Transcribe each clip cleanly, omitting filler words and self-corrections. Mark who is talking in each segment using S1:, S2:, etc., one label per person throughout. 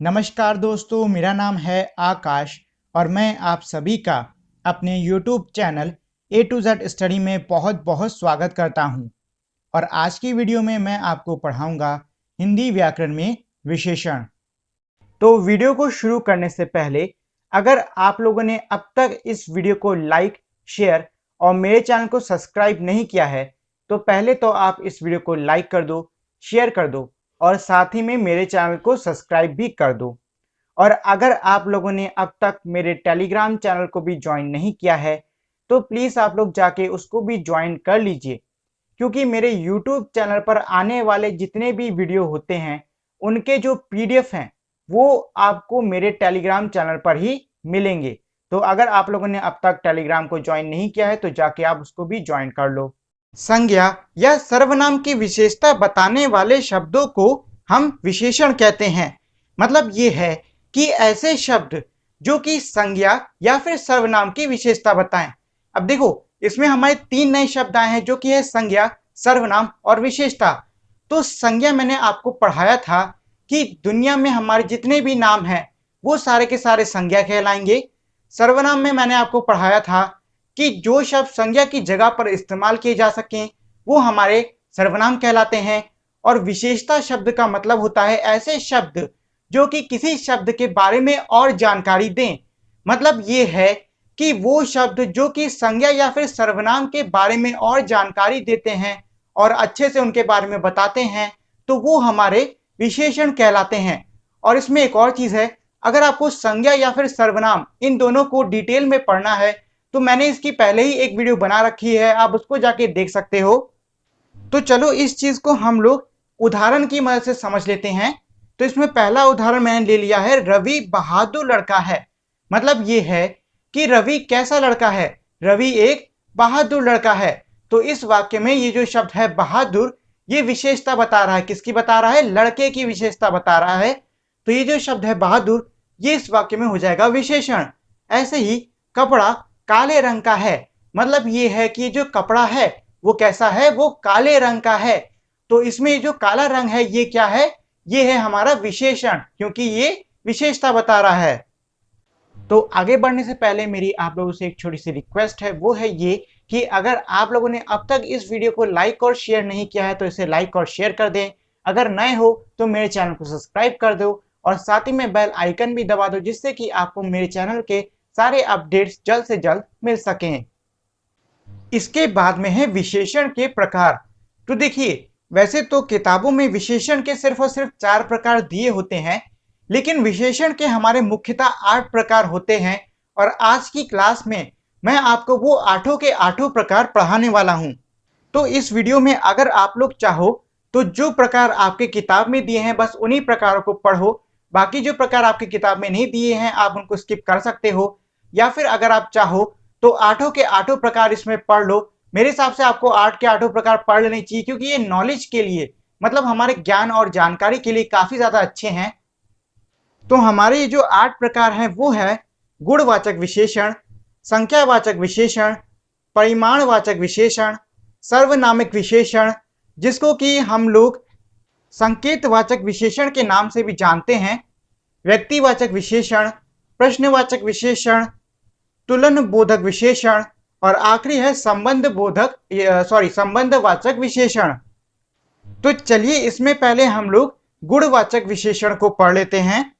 S1: नमस्कार दोस्तों, मेरा नाम है आकाश और मैं आप सभी का अपने YouTube channel A to Z study में बहुत बहुत स्वागत करता हूं। और आज की वीडियो में मैं आपको पढ़ाऊंगा हिंदी व्याकरण में विशेषण। तो वीडियो को शुरू करने से पहले अगर आप लोगों ने अब तक इस वीडियो को लाइक, शेयर और मेरे चैनल को सब्सक्राइब नहीं किया है तो पहले तो आप इस वीडियो को लाइक कर दो, शेयर कर दो और साथ ही में मेरे चैनल को सब्सक्राइब भी कर दो। और अगर आप लोगों ने अब तक मेरे टेलीग्राम चैनल को भी ज्वाइन नहीं किया है तो प्लीज़ आप लोग जाके उसको भी ज्वाइन कर लीजिए, क्योंकि मेरे यूट्यूब चैनल पर आने वाले जितने भी वीडियो होते हैं उनके जो पीडीएफ हैं वो आपको मेरे टेलीग्राम चैनल पर ही मिलेंगे। तो अगर आप लोगों ने अब तक टेलीग्राम को ज्वाइन नहीं किया है तो जाके आप उसको भी ज्वाइन कर लो। संज्ञा या सर्वनाम की विशेषता बताने वाले शब्दों को हम विशेषण कहते हैं। मतलब ये है कि ऐसे शब्द जो कि संज्ञा या फिर सर्वनाम की विशेषता बताएं। अब देखो, इसमें हमारे 3 नए शब्द आए हैं जो कि है संज्ञा, सर्वनाम और विशेषता। तो संज्ञा मैंने आपको पढ़ाया था कि दुनिया में हमारे जितने भी नाम हैं वो सारे के सारे संज्ञा कहलाएंगे। सर्वनाम में मैंने आपको पढ़ाया था कि जो शब्द संज्ञा की जगह पर इस्तेमाल किए जा सकें वो हमारे सर्वनाम कहलाते हैं। और विशेषता शब्द का मतलब होता है ऐसे शब्द जो कि किसी शब्द के बारे में और जानकारी दें। मतलब ये है कि वो शब्द जो कि संज्ञा या फिर सर्वनाम के बारे में और जानकारी देते हैं और अच्छे से उनके बारे में बताते हैं तो वो हमारे विशेषण कहलाते हैं। और इसमें एक और चीज है, अगर आपको संज्ञा या फिर सर्वनाम इन दोनों को डिटेल में पढ़ना है तो मैंने इसकी पहले ही एक वीडियो बना रखी है, आप उसको जाके देख सकते हो। तो चलो इस चीज को हम लोग उदाहरण की मदद से समझ लेते हैं। तो इसमें पहला उदाहरण मैंने ले लिया है, रवि बहादुर लड़का है। मतलब ये है कि रवि कैसा लड़का है, रवि एक बहादुर लड़का है। तो इस वाक्य में ये जो शब्द है बहादुर, ये विशेषता बता रहा है। किसकी बता रहा है? लड़के की विशेषता बता रहा है। तो ये जो शब्द है बहादुर, ये इस वाक्य में हो जाएगा विशेषण। ऐसे ही कपड़ा काले रंग का है। मतलब ये है कि जो कपड़ा है वो कैसा है, वो काले रंग का है। तो इसमें जो काला रंग है ये क्या है? ये है हमारा विशेषण, क्योंकि ये विशेषता बता रहा है। तो आगे बढ़ने से पहले मेरी आप लोगों से एक छोटी सी रिक्वेस्ट है, वो है ये कि अगर आप लोगों ने अब तक इस वीडियो को लाइक और शेयर नहीं किया है तो इसे लाइक और शेयर कर दें। अगर नए हो तो मेरे चैनल को सब्सक्राइब कर दो और साथ ही में बेल आइकन भी दबा दो, जिससे कि आपको मेरे चैनल के सारे अपडेट्स जल्द से जल्द मिल सकें। इसके बाद में है विशेषण के प्रकार। तो देखिए, वैसे तो किताबों में विशेषण के सिर्फ और सिर्फ 4 प्रकार दिए होते हैं, लेकिन विशेषण के हमारे मुख्यतः 8 प्रकार होते हैं। और आज की क्लास में मैं आपको वो 8 के 8 प्रकार पढ़ाने वाला हूं। तो इस वीडियो में अगर आप लोग चाहो तो जो प्रकार आपके किताब में दिए हैं बस उन्हीं प्रकारों को पढ़ो। बाकी जो प्रकार आपकी किताब में नहीं दिए हैं आप उनको स्किप कर सकते हो, या फिर अगर आप चाहो तो 8 के 8 प्रकार इसमें पढ़ लो। मेरे हिसाब से आपको 8 के 8 प्रकार पढ़ लेने चाहिए, क्योंकि ये नॉलेज के लिए, मतलब हमारे ज्ञान और जानकारी के लिए काफी ज्यादा अच्छे हैं। तो हमारे ये जो 8 प्रकार हैं वो है गुणवाचक विशेषण, संख्यावाचक विशेषण, परिमाणवाचक विशेषण, सर्वनामिक विशेषण जिसको कि हम लोग संकेतवाचक विशेषण के नाम से भी जानते हैं, व्यक्तिवाचक विशेषण, प्रश्नवाचक विशेषण, तुलन बोधक विशेषण और आखिरी है संबंधवाचक विशेषण। तो चलिए इसमें पहले हम लोग गुणवाचक विशेषण को पढ़ लेते हैं।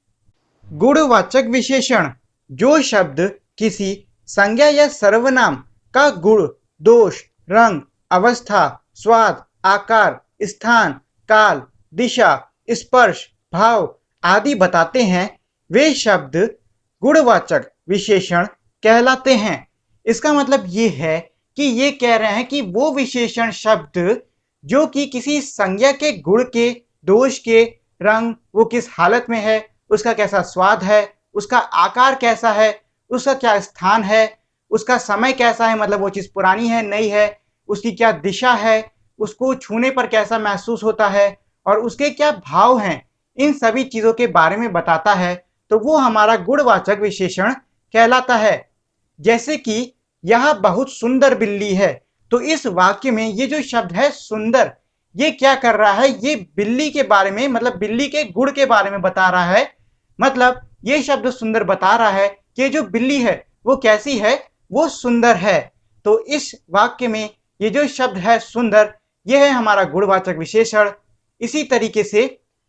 S1: गुणवाचक विशेषण, जो शब्द किसी संज्ञा या सर्वनाम का गुण, दोष, रंग, अवस्था, स्वाद, आकार, स्थान, काल, दिशा, स्पर्श, भाव आदि बताते हैं, वे शब्द गुणवाचक विशेषण कहलाते हैं। इसका मतलब ये है कि ये कह रहे हैं कि वो विशेषण शब्द जो कि किसी संज्ञा के गुण के, दोष के, रंग, वो किस हालत में है, उसका कैसा स्वाद है, उसका आकार कैसा है, उसका क्या स्थान है, उसका समय कैसा है, मतलब वो चीज पुरानी है नई है, उसकी क्या दिशा है, उसको छूने पर कैसा महसूस होता है और उसके क्या भाव हैं, इन सभी चीजों के बारे में बताता है। तो वो हमारा गुणवाचक विशेषण कहलाता है। जैसे कि यह बहुत सुंदर बिल्ली है, तो इस वाक्य में ये जो शब्द है सुंदर, ये क्या कर रहा है, ये बिल्ली के बारे में, मतलब बिल्ली के गुण के बारे में बता रहा है। मतलब ये शब्द सुंदर बता रहा है कि जो बिल्ली है वो कैसी है, वो सुंदर है। तो इस वाक्य में ये जो शब्द है सुंदर, यह है हमारा गुणवाचक विशेषण। इसी तरीके से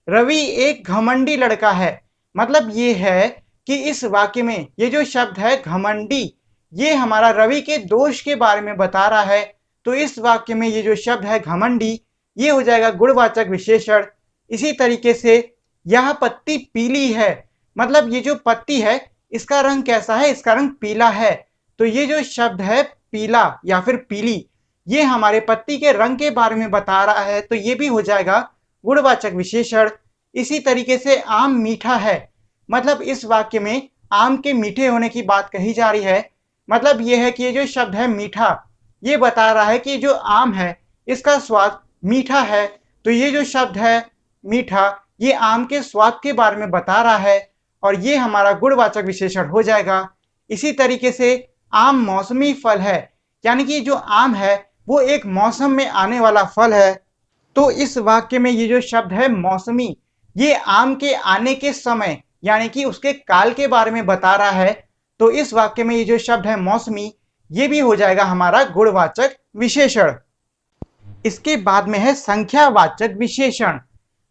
S1: रवि एक घमंडी लड़का है, मतलब ये है कि इस वाक्य में ये जो शब्द है घमंडी, ये हमारा रवि के दोष के बारे में बता रहा है। तो इस वाक्य में ये जो शब्द है घमंडी, ये हो जाएगा गुणवाचक विशेषण। इसी तरीके से यह पत्ती पीली है, मतलब ये जो पत्ती है इसका रंग कैसा है, इसका रंग पीला है। तो ये जो शब्द है पीला या फिर पीली, ये हमारे पत्ती के रंग के बारे में बता रहा है, तो ये भी हो जाएगा गुणवाचक विशेषण। इसी तरीके से आम मीठा है, मतलब इस वाक्य में आम के मीठे होने की बात कही जा रही है। मतलब ये है कि ये जो शब्द है मीठा, ये बता रहा है कि जो आम है इसका स्वाद मीठा है। तो ये जो शब्द है मीठा, ये आम के स्वाद के बारे में बता रहा है और ये हमारा गुणवाचक विशेषण हो जाएगा। इसी तरीके से आम मौसमी फल है, यानी कि जो आम है वो एक मौसम में आने वाला फल है। तो इस वाक्य में ये जो शब्द है मौसमी, ये आम के आने के समय यानी कि उसके काल के बारे में बता रहा है। तो इस वाक्य में ये जो शब्द है मौसमी, ये भी हो जाएगा हमारा गुणवाचक विशेषण। इसके बाद में है संख्यावाचक विशेषण।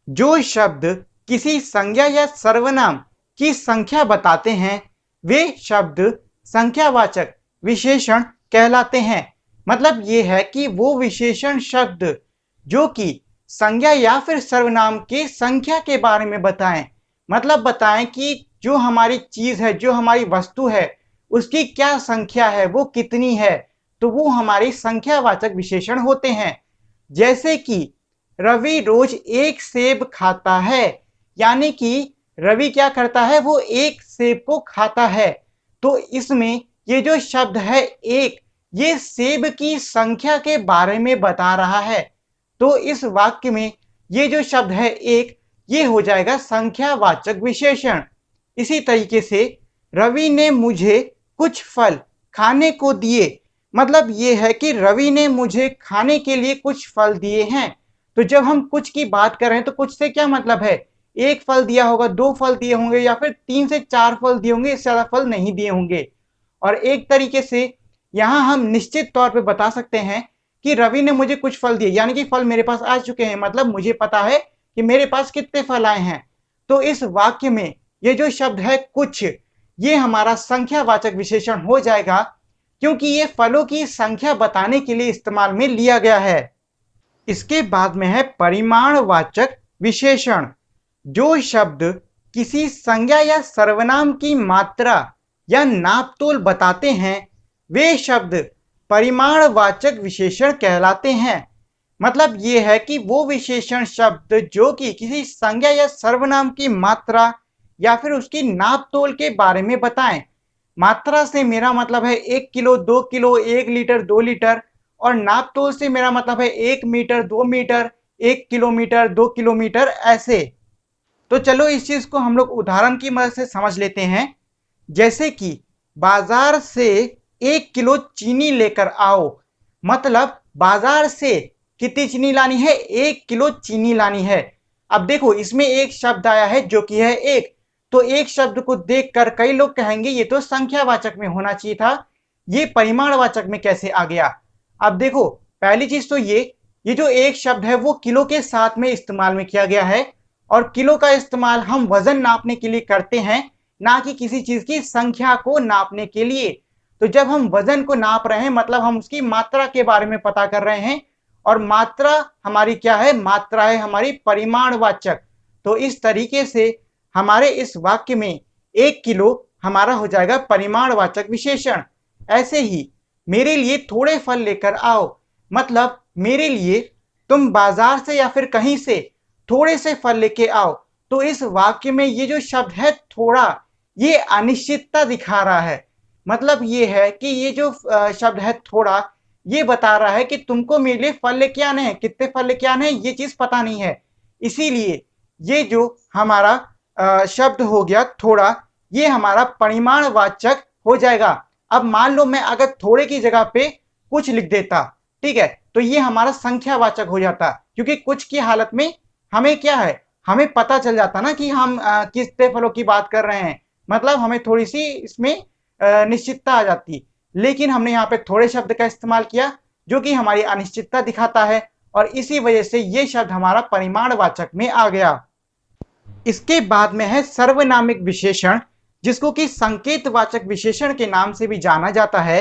S1: जो शब्द किसी संज्ञा या सर्वनाम की संख्या बताते हैं, वे शब्द संख्यावाचक विशेषण कहलाते हैं। मतलब ये है कि वो विशेषण शब्द जो कि संज्ञा या फिर सर्वनाम की संख्या के बारे में बताएं, मतलब बताएं कि जो हमारी चीज है, जो हमारी वस्तु है, उसकी क्या संख्या है, वो कितनी है, तो वो हमारी संख्यावाचक विशेषण होते हैं। जैसे कि रवि रोज एक सेब खाता है, यानी कि रवि क्या करता है, वो एक सेब को खाता है। तो इसमें ये जो शब्द है एक, ये सेब की संख्या के बारे में बता रहा है। तो इस वाक्य में ये जो शब्द है एक, ये हो जाएगा संख्यावाचक विशेषण। इसी तरीके से रवि ने मुझे कुछ फल खाने को दिए, मतलब ये है कि रवि ने मुझे खाने के लिए कुछ फल दिए हैं। तो जब हम कुछ की बात कर रहे हैं तो कुछ से क्या मतलब है, एक फल दिया होगा, दो फल दिए होंगे या फिर 3 से 4 फल दिए होंगे, इससे ज्यादा फल नहीं दिए होंगे। और एक तरीके से यहां हम निश्चित तौर पे बता सकते हैं कि रवि ने मुझे कुछ फल दिए, यानी कि फल मेरे पास आ चुके हैं, मतलब मुझे पता है कि मेरे पास कितने फल आए हैं। तो इस वाक्य में ये जो शब्द है कुछ, ये हमारा संख्यावाचक विशेषण हो जाएगा, क्योंकि ये फलों की संख्या बताने के लिए इस्तेमाल में लिया गया है। इसके बाद में है परिमाणवाचक विशेषण। जो शब्द किसी संज्ञा या सर्वनाम की मात्रा या नापतोल बताते हैं, वे शब्द परिमाणवाचक विशेषण कहलाते हैं। मतलब ये है कि वो विशेषण शब्द जो कि किसी संज्ञा या सर्वनाम की मात्रा या फिर उसकी नापतोल के बारे में बताएं। मात्रा से मेरा मतलब है 1 किलो, 2 किलो, 1 लीटर, 2 लीटर, और नापतोल से मेरा मतलब है 1 मीटर, 2 मीटर, 1 किलोमीटर, 2 किलोमीटर, ऐसे। तो चलो इस चीज को हम लोग उदाहरण की मदद से समझ लेते हैं। जैसे कि बाजार से 1 किलो चीनी लेकर आओ, मतलब बाजार से कितनी चीनी लानी है, 1 किलो चीनी लानी है। अब देखो इसमें एक शब्द आया है जो कि है एक, तो एक शब्द को देखकर कई लोग कहेंगे ये तो संख्यावाचक में होना चाहिए था, ये परिमाणवाचक में कैसे आ गया। अब देखो पहली चीज तो ये जो एक शब्द है वो किलो के साथ में इस्तेमाल में किया गया है, और किलो का इस्तेमाल हम वजन नापने के लिए करते हैं, ना कि किसी चीज की संख्या को नापने के लिए। तो जब हम वजन को नाप रहे हैं मतलब हम उसकी मात्रा के बारे में पता कर रहे हैं, और मात्रा हमारी क्या है, मात्रा है हमारी परिमाणवाचक। तो इस तरीके से हमारे इस वाक्य में 1 किलो हमारा हो जाएगा परिमाणवाचक विशेषण। ऐसे ही मेरे लिए थोड़े फल लेकर आओ, मतलब मेरे लिए तुम बाजार से या फिर कहीं से थोड़े से फल लेके आओ। तो इस वाक्य में ये जो शब्द है थोड़ा, ये अनिश्चितता दिखा रहा है। मतलब ये है कि ये जो शब्द है थोड़ा, ये बता रहा है कि तुमको मेरे लिए फल लेके आने हैं, कितने फल लेके आने हैं ये चीज पता नहीं है, इसीलिए ये जो हमारा शब्द हो गया थोड़ा, ये हमारा परिमाणवाचक हो जाएगा। अब मान लो मैं अगर थोड़े की जगह पे कुछ लिख देता, ठीक है, तो ये हमारा संख्यावाचक हो जाता, क्योंकि कुछ की हालत में हमें क्या है, हमें पता चल जाता ना कि हम कितने फलों की बात कर रहे हैं, मतलब हमें थोड़ी सी इसमें निश्चितता आ जाती। लेकिन हमने यहाँ पे थोड़े शब्द का इस्तेमाल किया जो कि हमारी अनिश्चितता दिखाता है, और इसी वजह से ये शब्द हमारा परिमाणवाचक में आ गया। इसके बाद में है सर्वनामिक विशेषण, जिसको कि संकेतवाचक विशेषण के नाम से भी जाना जाता है।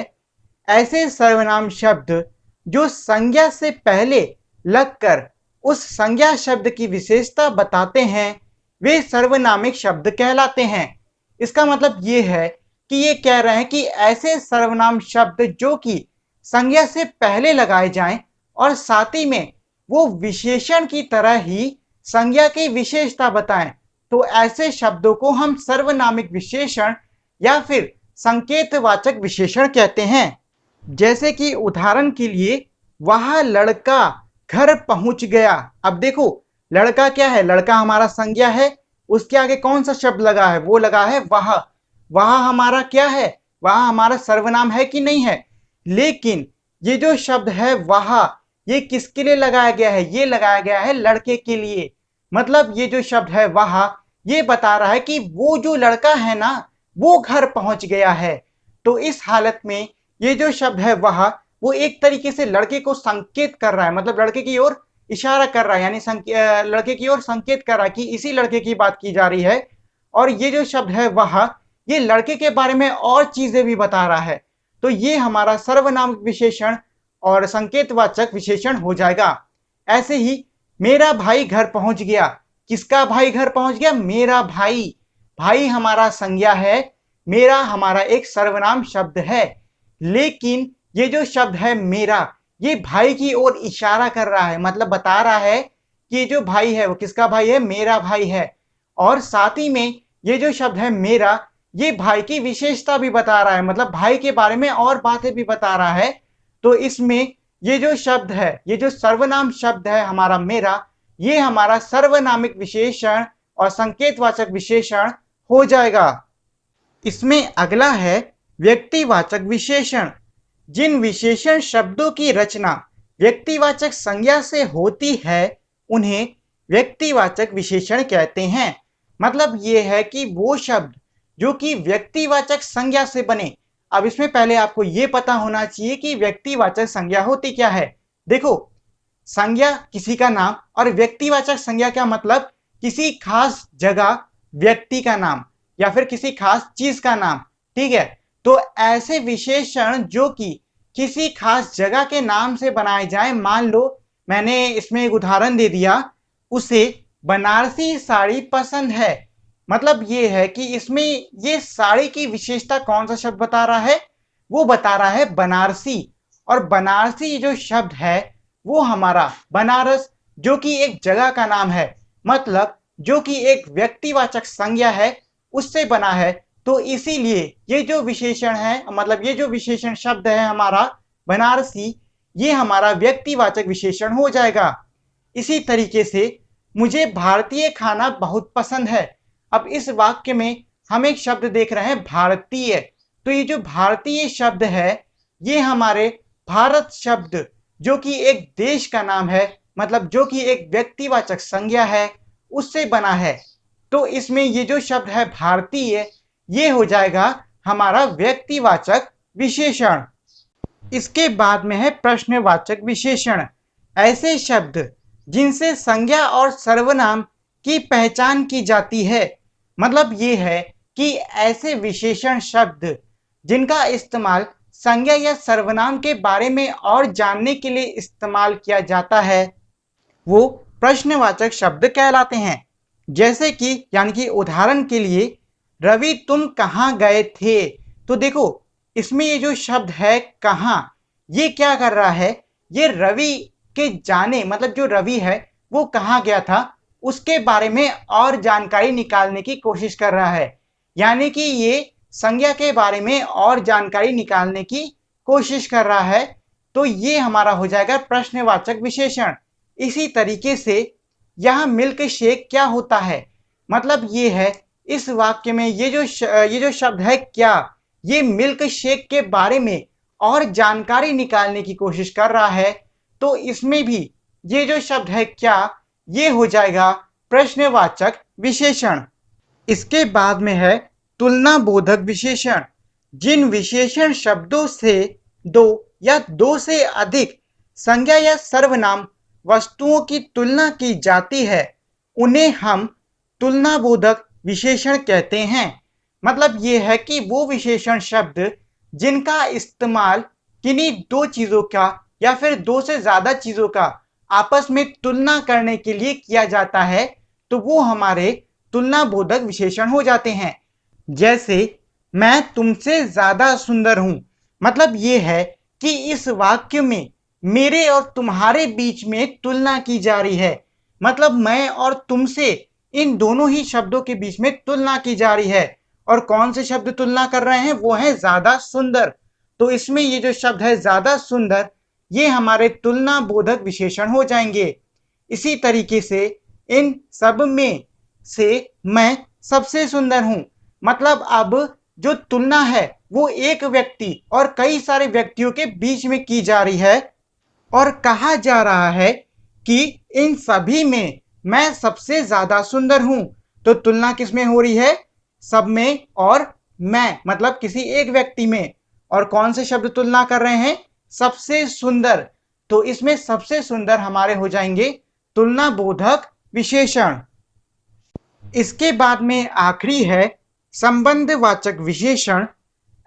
S1: ऐसे सर्वनाम शब्द जो संज्ञा से पहले लगकर उस संज्ञा शब्द की विशेषता बताते हैं, वे सर्वनामिक शब्द कहलाते हैं। इसका मतलब ये है कि ये कह रहे हैं कि ऐसे सर्वनाम शब्द जो कि संज्ञा से पहले लगाए जाएं और साथ ही में वो विशेषण की तरह ही संज्ञा की विशेषता बताएं, तो ऐसे शब्दों को हम सर्वनामिक विशेषण या फिर संकेतवाचक विशेषण कहते हैं। जैसे कि उदाहरण के लिए, वह लड़का घर पहुंच गया। अब देखो, लड़का क्या है, लड़का हमारा संज्ञा है, उसके आगे कौन सा शब्द लगा है, वो लगा है वह। वह हमारा क्या है, वह हमारा सर्वनाम है कि नहीं है। लेकिन ये जो शब्द है वह, ये किसके लिए लगाया गया है, ये लगाया गया है लड़के के लिए। मतलब ये जो शब्द है वह, ये बता रहा है कि वो जो लड़का है ना, वो घर पहुंच गया है। तो इस हालत में ये जो शब्द है वह, वो एक तरीके से लड़के को संकेत कर रहा है, मतलब लड़के की ओर इशारा कर रहा है, यानी लड़के की ओर संकेत कर रहा है कि इसी लड़के की बात की जा रही है। और ये जो शब्द है वह, ये लड़के के बारे में और चीजें भी बता रहा है। तो ये हमारा सर्वनाम विशेषण और संकेतवाचक विशेषण हो जाएगा। ऐसे ही मेरा भाई घर पहुंच गया। किसका भाई घर पहुंच गया, मेरा भाई। भाई हमारा संज्ञा है, मेरा हमारा एक सर्वनाम शब्द है। लेकिन ये जो शब्द है मेरा, ये भाई की ओर इशारा कर रहा है, मतलब बता रहा है कि ये जो भाई है वो किसका भाई है, मेरा भाई है। और साथ ही में ये जो शब्द है मेरा, ये भाई की विशेषता भी बता रहा है, मतलब भाई के बारे में और बातें भी बता रहा है। तो इसमें ये जो शब्द है, ये जो सर्वनाम शब्द है हमारा मेरा, ये हमारा सर्वनामिक विशेषण और संकेतवाचक विशेषण हो जाएगा। इसमें अगला है व्यक्तिवाचक विशेषण। जिन विशेषण शब्दों की रचना व्यक्तिवाचक संज्ञा से होती है, उन्हें व्यक्तिवाचक विशेषण कहते हैं। मतलब ये है कि वो शब्द जो कि व्यक्तिवाचक संज्ञा से बने। अब इसमें पहले आपको ये पता होना चाहिए कि व्यक्तिवाचक संज्ञा होती क्या है। देखो, संज्ञा किसी का नाम और व्यक्तिवाचक संज्ञा क्या मतलब, किसी खास जगह व्यक्ति का नाम या फिर किसी खास चीज का नाम, ठीक है। तो ऐसे विशेषण जो कि किसी खास जगह के नाम से बनाए जाए, मान लो मैंने इसमें एक उदाहरण दे दिया, उसे बनारसी साड़ी पसंद है। मतलब ये है कि इसमें ये साड़ी की विशेषता कौन सा शब्द बता रहा है, वो बता रहा है बनारसी। और बनारसी जो शब्द है वो हमारा बनारस, जो कि एक जगह का नाम है, मतलब जो कि एक व्यक्तिवाचक संज्ञा है, उससे बना है। तो इसीलिए ये जो विशेषण है, मतलब ये जो विशेषण शब्द है हमारा बनारसी, ये हमारा व्यक्तिवाचक विशेषण हो जाएगा। इसी तरीके से मुझे भारतीय खाना बहुत पसंद है। अब इस वाक्य में हम एक शब्द देख रहे हैं भारतीय। तो ये जो भारतीय शब्द है, ये हमारे भारत शब्द जो कि एक देश का नाम है, मतलब जो कि एक व्यक्तिवाचक संज्ञा है, उससे बना है। तो इसमें ये जो शब्द है भारतीय, ये हो जाएगा हमारा व्यक्तिवाचक विशेषण। इसके बाद में है प्रश्नवाचक विशेषण। ऐसे शब्द जिनसे संज्ञा और सर्वनाम की पहचान की जाती है। मतलब ये है कि ऐसे विशेषण शब्द जिनका इस्तेमाल संज्ञा या सर्वनाम के बारे में और जानने के लिए इस्तेमाल किया जाता है, वो प्रश्नवाचक शब्द कहलाते हैं। जैसे कि यानी कि उदाहरण के लिए, रवि तुम कहाँ गए थे। तो देखो, इसमें ये जो शब्द है कहाँ, ये क्या कर रहा है, ये रवि के जाने, मतलब जो रवि है वो कहाँ गया था उसके बारे में और जानकारी निकालने की कोशिश कर रहा है। यानी कि ये संज्ञा के बारे में और जानकारी निकालने की कोशिश कर रहा है। तो ये हमारा हो जाएगा प्रश्नवाचक विशेषण। इसी तरीके से यहाँ मिल्क शेक क्या होता है, मतलब ये है इस वाक्य में ये जो शब्द है क्या, ये मिल्क शेक के बारे में और जानकारी निकालने की कोशिश कर रहा है। तो इसमें भी ये जो शब्द है क्या, ये हो जाएगा प्रश्नवाचक विशेषण। इसके बाद में है तुलना बोधक विशेषण। जिन विशेषण शब्दों से दो या दो से अधिक संज्ञा या सर्वनाम वस्तुओं की तुलना की जाती है उन्हें हम तुलना बोधक विशेषण कहते हैं। मतलब ये है कि वो विशेषण शब्द जिनका इस्तेमाल किन्हीं दो चीजों का या फिर दो से ज्यादा चीजों का आपस में तुलना करने के लिए किया जाता है तो वो हमारे तुलना बोधक विशेषण हो जाते हैं। जैसे मैं तुमसे ज्यादा सुंदर हूं, मतलब ये है कि इस वाक्य में मेरे और तुम्हारे बीच में तुलना की जा रही है। मतलब मैं और तुमसे इन दोनों ही शब्दों के बीच में तुलना की जा रही है। और कौन से शब्द तुलना कर रहे हैं? वो है ज्यादा सुंदर। तो इसमें ये जो शब्द है ज्यादा सुंदर, ये हमारे तुलना बोधक विशेषण हो जाएंगे। इसी तरीके से इन सब में से मैं सबसे सुंदर हूं, मतलब अब जो तुलना है वो एक व्यक्ति और कई सारे व्यक्तियों के बीच में की जा रही है और कहा जा रहा है कि इन सभी में मैं सबसे ज्यादा सुंदर हूं। तो तुलना किसमें हो रही है? सब में और मैं, मतलब किसी एक व्यक्ति में। और कौन से शब्द तुलना कर रहे हैं? सबसे सुंदर। तो इसमें सबसे सुंदर हमारे हो जाएंगे तुलना बोधक विशेषण। इसके बाद में आखिरी है संबंधवाचक विशेषण।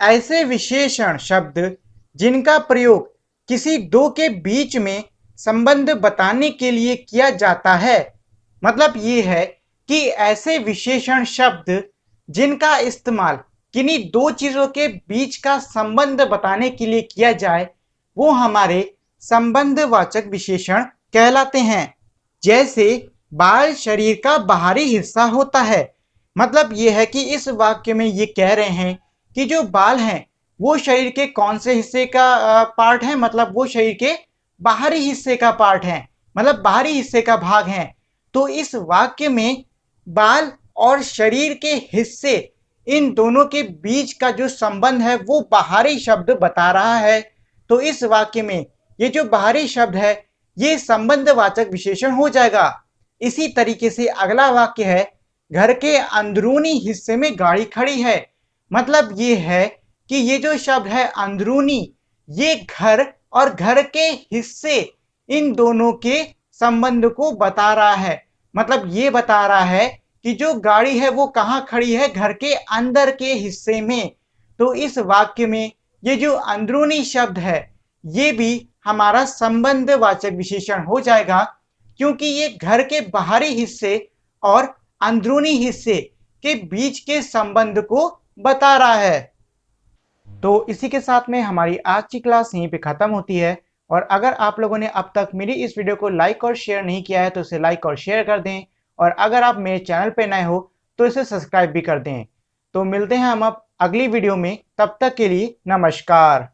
S1: ऐसे विशेषण शब्द जिनका प्रयोग किसी दो के बीच में संबंध बताने के लिए किया जाता है। मतलब ये है कि ऐसे विशेषण शब्द जिनका इस्तेमाल किन्हीं दो चीजों के बीच का संबंध बताने के लिए किया जाए वो हमारे संबंधवाचक विशेषण कहलाते हैं। जैसे बाल शरीर का बाहरी हिस्सा होता है। मतलब ये है कि इस वाक्य में ये कह रहे हैं कि जो बाल हैं वो शरीर के कौन से हिस्से का पार्ट है? मतलब वो शरीर के बाहरी हिस्से का पार्ट है, मतलब बाहरी हिस्से का भाग है। तो इस वाक्य में बाल और शरीर के हिस्से, इन दोनों के बीच का जो संबंध है वो बाहरी शब्द बता रहा है। तो इस वाक्य में ये जो बाहरी शब्द है ये संबंधवाचक विशेषण हो जाएगा। इसी तरीके से अगला वाक्य है घर के अंदरूनी हिस्से में गाड़ी खड़ी है। मतलब ये है कि ये जो शब्द है अंदरूनी, ये घर और घर के हिस्से, इन दोनों के संबंध को बता रहा है। मतलब ये बता रहा है कि जो गाड़ी है वो कहाँ खड़ी है? घर के अंदर के हिस्से में। तो इस वाक्य में ये जो अंदरूनी शब्द है ये भी हमारा संबंधवाचक विशेषण हो जाएगा, क्योंकि ये घर के बाहरी हिस्से और अंदरूनी हिस्से के बीच के संबंध को बता रहा है। तो इसी के साथ में हमारी आज की क्लास यहीं पे खत्म होती है। और अगर आप लोगों ने अब तक मेरी इस वीडियो को लाइक और शेयर नहीं किया है तो इसे लाइक और शेयर कर दें। और अगर आप मेरे चैनल पे नए हो तो इसे सब्सक्राइब भी कर दें। तो मिलते हैं हम अब अगली वीडियो में, तब तक के लिए नमस्कार।